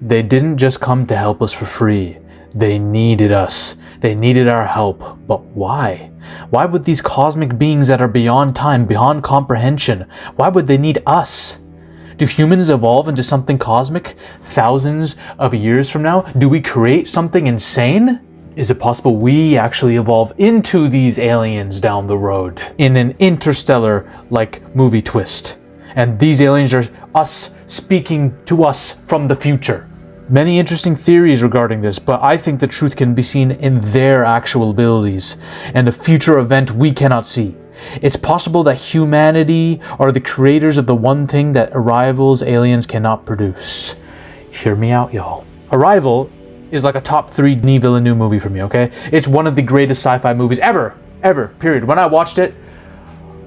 They didn't just come to help us for free. They needed us. They needed our help. But why? Why would these cosmic beings that are beyond time, beyond comprehension, why would they need us? Do humans evolve into something cosmic thousands of years from now? Do we create something insane? Is it possible we actually evolve into these aliens down the road in an interstellar-like movie twist? And these aliens are us speaking to us from the future. Many interesting theories regarding this, but I think the truth can be seen in their actual abilities and a future event we cannot see. It's possible that humanity are the creators of the one thing that Arrival's aliens cannot produce. Hear me out, y'all. Arrival is like a top 3 Denis Villeneuve movie for me, okay? It's one of the greatest sci-fi movies ever, period. When I watched it,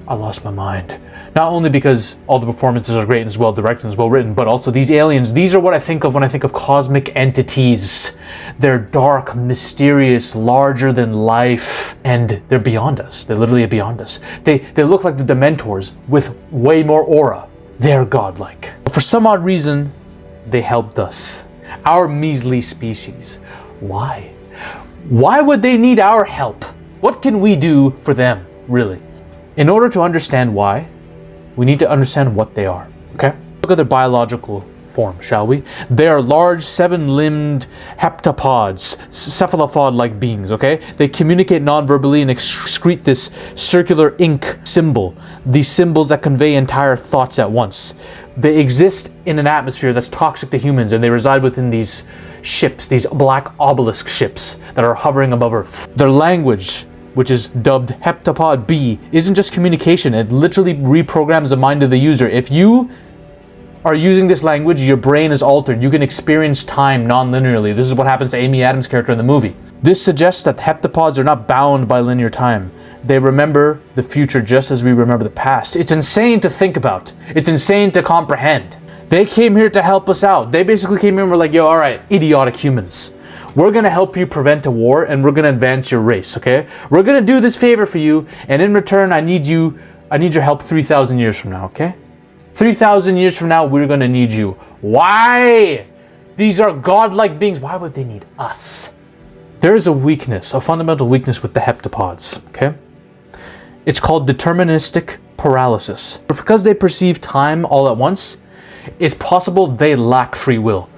I lost my mind. Not only because all the performances are great and it's well directed and it's well written, but also these aliens, these are what I think of when I think of cosmic entities. They're dark, mysterious, larger than life, and they're beyond us. They're literally beyond us. They look like the Dementors with way more aura. They're godlike. But for some odd reason, they helped us. Our measly species. Why? Why would they need our help? What can we do for them, really? In order to understand why, we need to understand what they are, okay? Look at their biological form, shall we? They are large, 7-limbed heptapods, cephalopod-like beings, okay? They communicate non-verbally and excrete this circular ink symbol, these symbols that convey entire thoughts at once. They exist in an atmosphere that's toxic to humans, and they reside within these ships, these black obelisk ships that are hovering above Earth. Their language, which is dubbed Heptapod B, isn't just communication. It literally reprograms the mind of the user. If you are using this language, your brain is altered. You can experience time non-linearly. This is what happens to Amy Adams' character in the movie. This suggests that heptapods are not bound by linear time. They remember the future just as we remember the past. It's insane to think about. It's insane to comprehend. They came here to help us out. They basically came here and were like, yo, all right, idiotic humans. We're gonna help you prevent a war and we're gonna advance your race, okay? We're gonna do this favor for you, and in return, I need your help 3,000 years from now, okay? 3,000 years from now, we're gonna need you. Why? These are godlike beings. Why would they need us? There is a weakness, a fundamental weakness with the heptapods, okay? It's called deterministic paralysis. Because they perceive time all at once, it's possible they lack free will.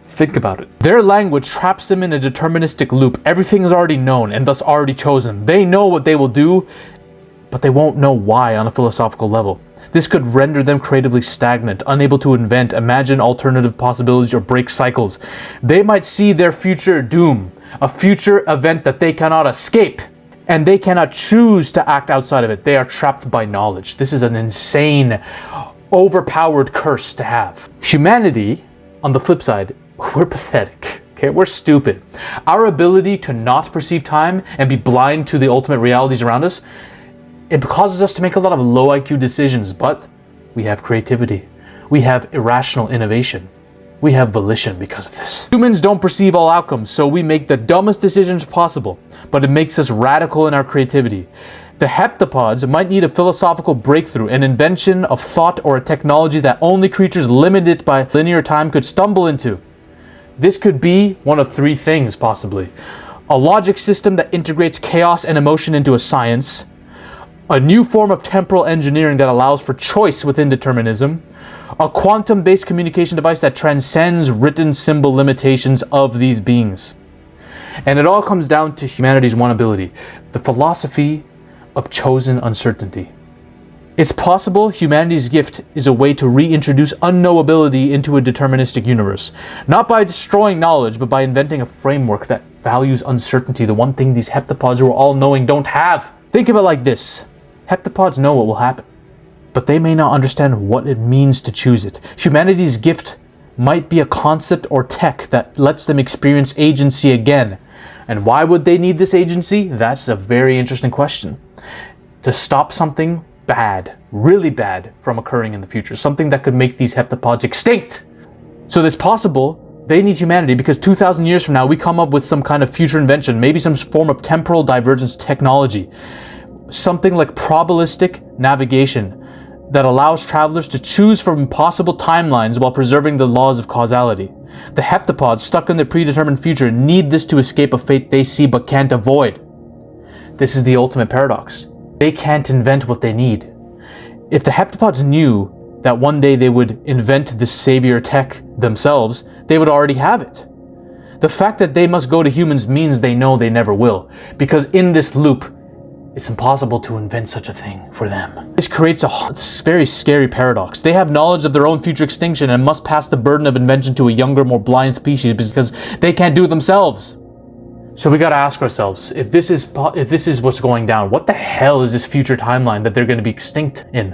Think about it. Their language traps them in a deterministic loop. Everything is already known and thus already chosen. They know what they will do, but they won't know why on a philosophical level. This could render them creatively stagnant, unable to invent, imagine alternative possibilities, or break cycles. They might see their future doom, a future event that they cannot escape, and they cannot choose to act outside of it. They are trapped by knowledge. This is an insane, overpowered curse to have. Humanity, on the flip side, we're pathetic, okay? We're stupid. Our ability to not perceive time and be blind to the ultimate realities around us, it causes us to make a lot of low IQ decisions, but we have creativity. We have irrational innovation. We have volition because of this. Humans don't perceive all outcomes, so we make the dumbest decisions possible, but it makes us radical in our creativity. The heptapods might need a philosophical breakthrough, an invention of thought, or a technology that only creatures limited by linear time could stumble into. This could be one of 3 things, possibly. A logic system that integrates chaos and emotion into a science, a new form of temporal engineering that allows for choice within determinism, a quantum-based communication device that transcends written symbol limitations of these beings. And it all comes down to humanity's one ability, the philosophy of chosen uncertainty. It's possible humanity's gift is a way to reintroduce unknowability into a deterministic universe. Not by destroying knowledge, but by inventing a framework that values uncertainty, the one thing these heptapods who are all-knowing don't have. Think of it like this. Heptapods know what will happen, but they may not understand what it means to choose it. Humanity's gift might be a concept or tech that lets them experience agency again. And why would they need this agency? That's a very interesting question. To stop something bad, really bad, from occurring in the future. Something that could make these heptapods extinct. So it's possible they need humanity because 2,000 years from now we come up with some kind of future invention, maybe some form of temporal divergence technology. Something like probabilistic navigation that allows travelers to choose from possible timelines while preserving the laws of causality. The heptapods, stuck in their predetermined future, need this to escape a fate they see but can't avoid. This is the ultimate paradox. They can't invent what they need. If the heptapods knew that one day they would invent this savior tech themselves, they would already have it. The fact that they must go to humans means they know they never will, because in this loop, it's impossible to invent such a thing for them. This creates a very scary paradox. They have knowledge of their own future extinction and must pass the burden of invention to a younger, more blind species because they can't do it themselves. So we gotta ask ourselves, if this is what's going down, what the hell is this future timeline that they're going to be extinct in?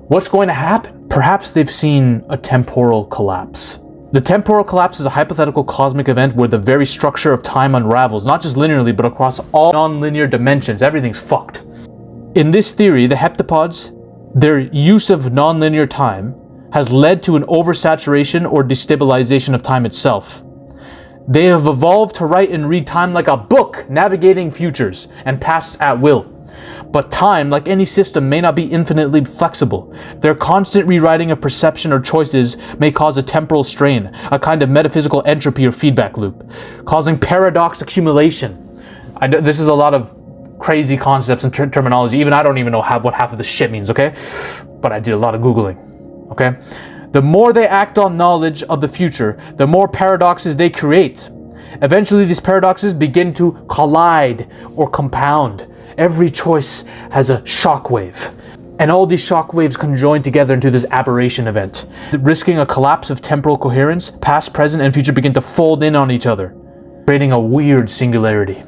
What's going to happen? Perhaps they've seen a temporal collapse. The temporal collapse is a hypothetical cosmic event where the very structure of time unravels, not just linearly, but across all non-linear dimensions. Everything's fucked. In this theory, the heptapods, their use of non-linear time has led to an oversaturation or destabilization of time itself. They have evolved to write and read time like a book, navigating futures and pasts at will. But time, like any system, may not be infinitely flexible. Their constant rewriting of perception or choices may cause a temporal strain, a kind of metaphysical entropy or feedback loop, causing paradox accumulation. This is a lot of crazy concepts and terminology. Even I don't even know what half of this shit means, okay? But I did a lot of Googling, okay? The more they act on knowledge of the future, the more paradoxes they create. Eventually, these paradoxes begin to collide or compound. Every choice has a shockwave, and all these shockwaves conjoin together into this aberration event, risking a collapse of temporal coherence. Past, present, and future begin to fold in on each other, creating a weird singularity.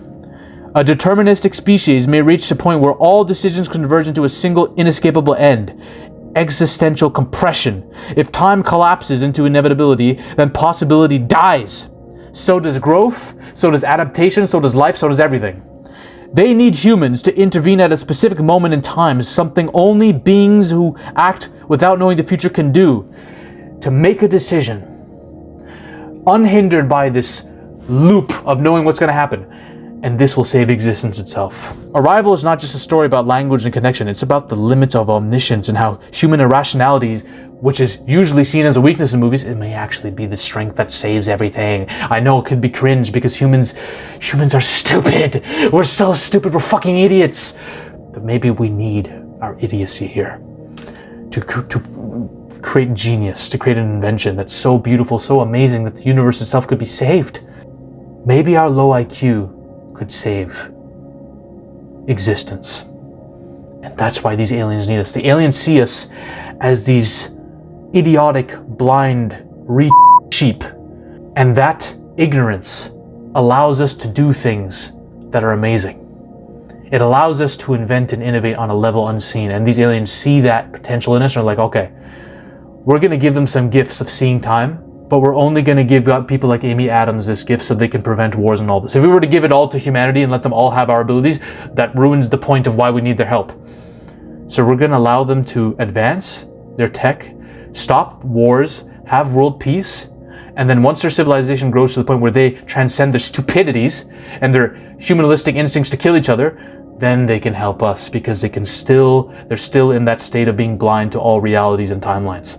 A deterministic species may reach a point where all decisions converge into a single inescapable end. Existential compression. If time collapses into inevitability, then possibility dies. So does growth, so does adaptation, so does life, so does everything. They need humans to intervene at a specific moment in time, something only beings who act without knowing the future can do, to make a decision, unhindered by this loop of knowing what's going to happen, and this will save existence itself. Arrival is not just a story about language and connection, it's about the limits of omniscience and how human irrationality, which is usually seen as a weakness in movies, it may actually be the strength that saves everything. I know it could be cringe because humans are stupid. We're so stupid, we're fucking idiots. But maybe we need our idiocy here to create genius, to create an invention that's so beautiful, so amazing that the universe itself could be saved. Maybe our low IQ could save existence. And that's why these aliens need us. The aliens see us as these idiotic, blind, sheep. And that ignorance allows us to do things that are amazing. It allows us to invent and innovate on a level unseen. And these aliens see that potential in us and are like, okay, we're going to give them some gifts of seeing time, but we're only going to give people like Amy Adams this gift so they can prevent wars and all this. If we were to give it all to humanity and let them all have our abilities, that ruins the point of why we need their help. So we're going to allow them to advance their tech, stop wars, have world peace, and then once their civilization grows to the point where they transcend their stupidities and their humanistic instincts to kill each other, then they can help us because they're still in that state of being blind to all realities and timelines.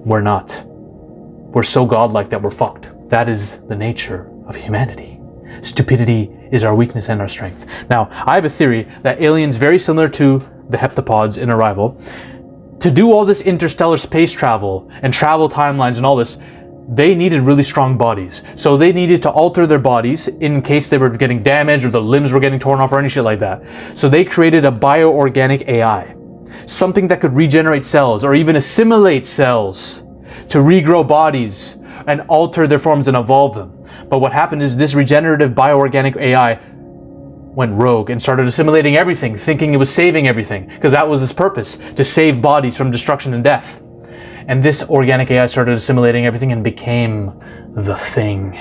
We're not. We're so godlike that we're fucked. That is the nature of humanity. Stupidity is our weakness and our strength. Now, I have a theory that aliens very similar to the heptapods in Arrival, to do all this interstellar space travel and travel timelines and all this, they needed really strong bodies. So they needed to alter their bodies in case they were getting damaged or the limbs were getting torn off or any shit like that. So they created a bioorganic AI, something that could regenerate cells or even assimilate cells to regrow bodies and alter their forms and evolve them. But what happened is this regenerative bioorganic AI went rogue and started assimilating everything, thinking it was saving everything, because that was its purpose, to save bodies from destruction and death. And this organic AI started assimilating everything and became the Thing.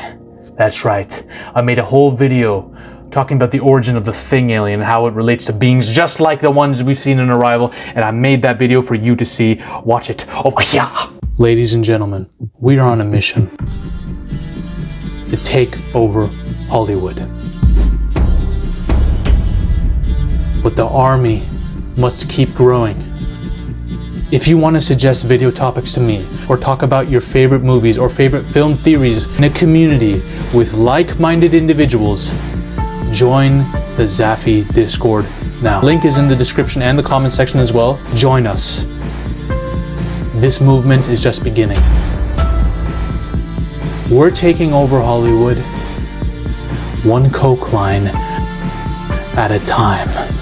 That's right. I made a whole video talking about the origin of the Thing alien and how it relates to beings just like the ones we've seen in Arrival, and I made that video for you to see. Watch it. Oh yeah! Ladies and gentlemen, we are on a mission to take over Hollywood. But the army must keep growing. If you want to suggest video topics to me, or talk about your favorite movies or favorite film theories in a community with like-minded individuals, join the Zafy Discord now. Link is in the description and the comment section as well. Join us. This movement is just beginning. We're taking over Hollywood, one coke line at a time.